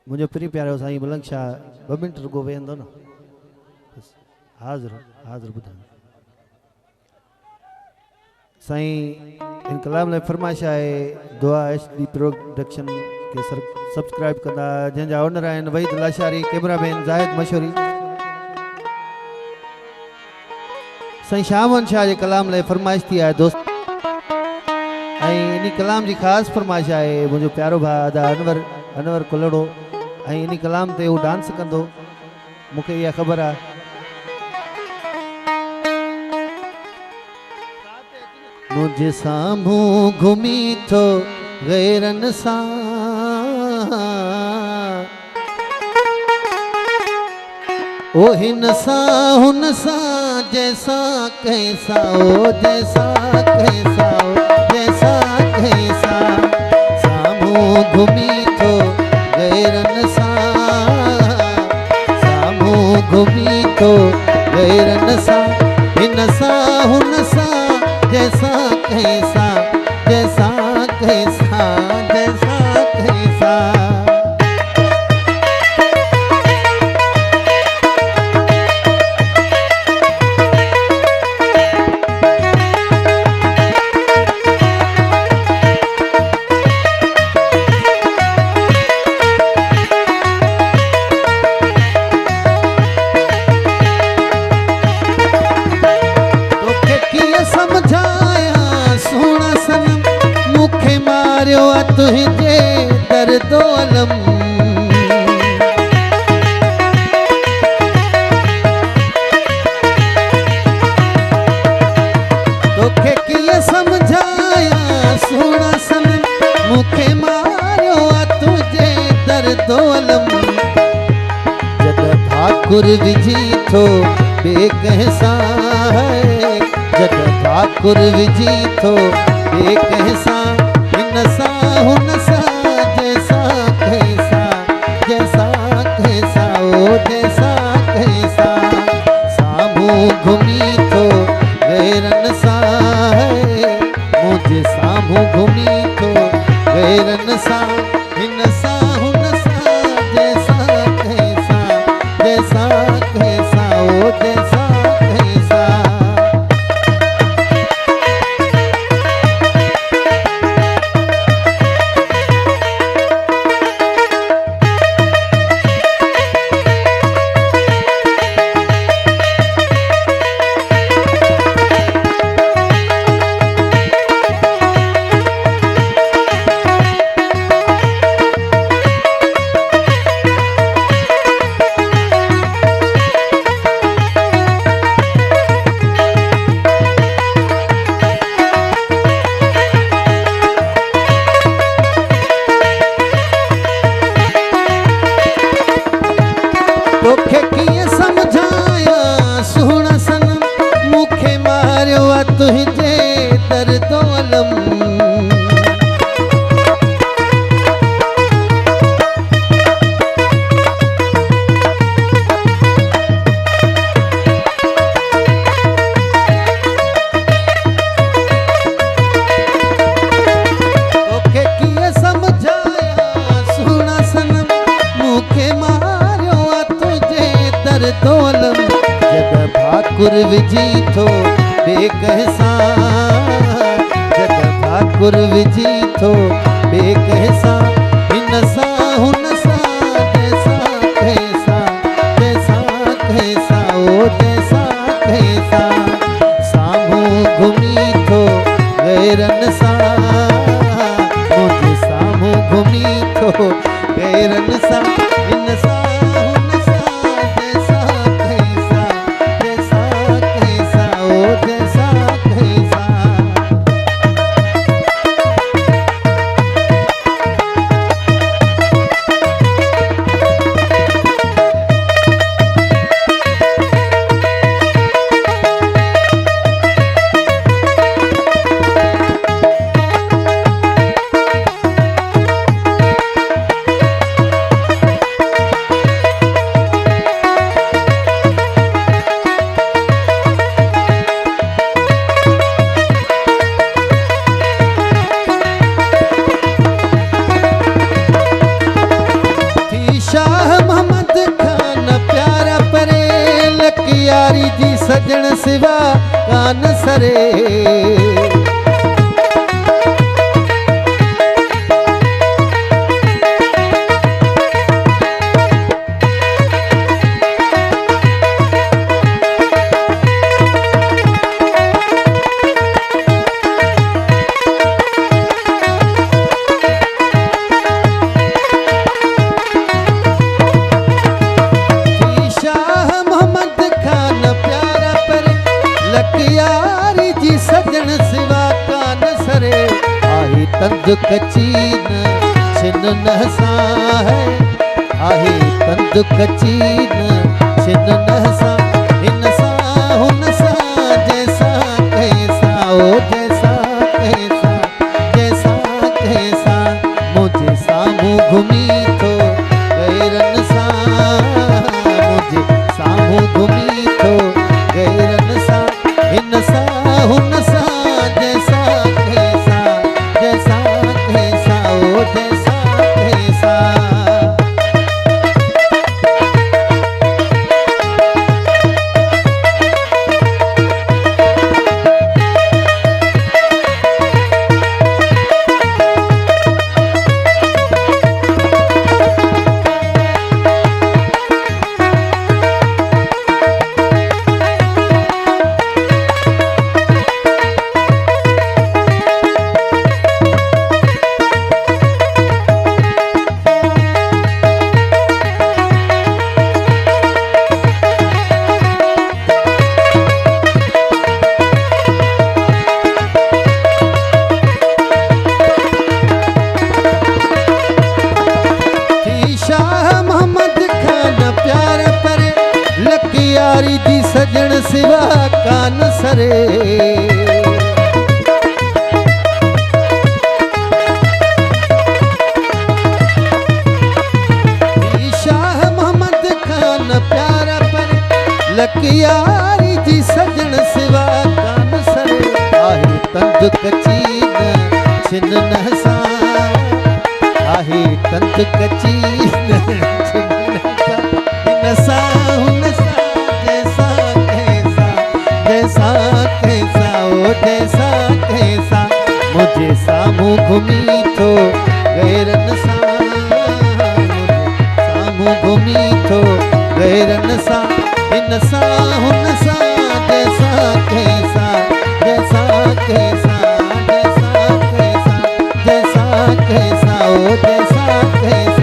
मुझे प्री प्यारो साईं मलंग शाह 2 मिनट रुको वेंदो न हाज़िर हाज़िर बुधा साईं इन कलाम ने फरमाइश है दुआ एचडी प्रोडक्शन के सब्सक्राइब करना जंजा ओनर आइन वहीद लाशारी कैमरामैन जाहिद मशहूरी साईं शामन शाह जे कलाम ले फरमाइश थी है दोस्त इन कलाम जी खास फरमाइश है मुझे प्यारो भा अदा अनवर कुलड़ो इन कलाम ते वो डांस कंदो मुखे या खबर है मुझे सामू घुमी तो गैरन सा ओ हिन सा हुन सा जैसा कैसा ओ जैसा कैसा ओ जैसा कैसा सामू घुमी तो गैरन सा सामू घुमी तो गैरन सा हिन सा हुन सा जैसा कैसा जैसा कैसा जैसा कैसा तुझे दर्दो अलम तोखे किए समझाया सोना सनम मुखे मारियो तुझे दर्दो अलम जद ठाकुर विझी थो बेकहसा है जद ठाकुर विझी थो बेकहसा सा हुन सा जैसा कैसा जैसा कैसा ओ जैसा कैसा सामू घुमी तो गैरन सा है मुझे सामू घुमी तो गैरन सा हिन सा हुन सा जैसा कैसा जैसा कैसा ओ जैसा कैसा तोखे किए समझाया सोना सनम मुखे मारियो तुझे दर्दो अलम तोखे किए समझाया सोना सनम मुखे दर्दो अलम जद ठाकुर विझी थो बेकहसा जद ठाकुर विझी थो बेकहसा हिन सा हुन सा जैसा कैसा जैसा कैसा ओ जैसा कैसा सामू घुमी थो गैरन सा मुझे सामू घुमी थो गैरन सा हिन सा सजण सिवा कान सरे। सजण सिवा कान सरे। आही तंद कचीन छिन नहसा है, आही तंद कचीन छिन नहसा। इनसा हुनसा जैसा कैसा ओ जैसा कैसा जैसा कैसा। मुझे सामू घुमी तो गैरन सा, मुझे सामू घुमी तो गैरन सा। इनसा हुनसा जैसा कैसा जैसा कैसा ओ जैसा कैसा। यारी दी सजण सिवा कान सरे। शाह मोहम्मद खान प्यारा पर लकियारी दी सजण सिवा कान सरे। आहे तंद कचीन छिन नहसा, आहे तंद कचीन छिन नहसा। नसा हुनसा जैसा कैसा ओ जैसा कैसा। मुझे सामू घुमी तो गैरन सा, मुझे सामू घुमी तो गैरन सा। इनसा हुनसा जैसा कैसा जैसा कैसा जैसा कैसा जैसा कैसा ओ जैसा कैसा।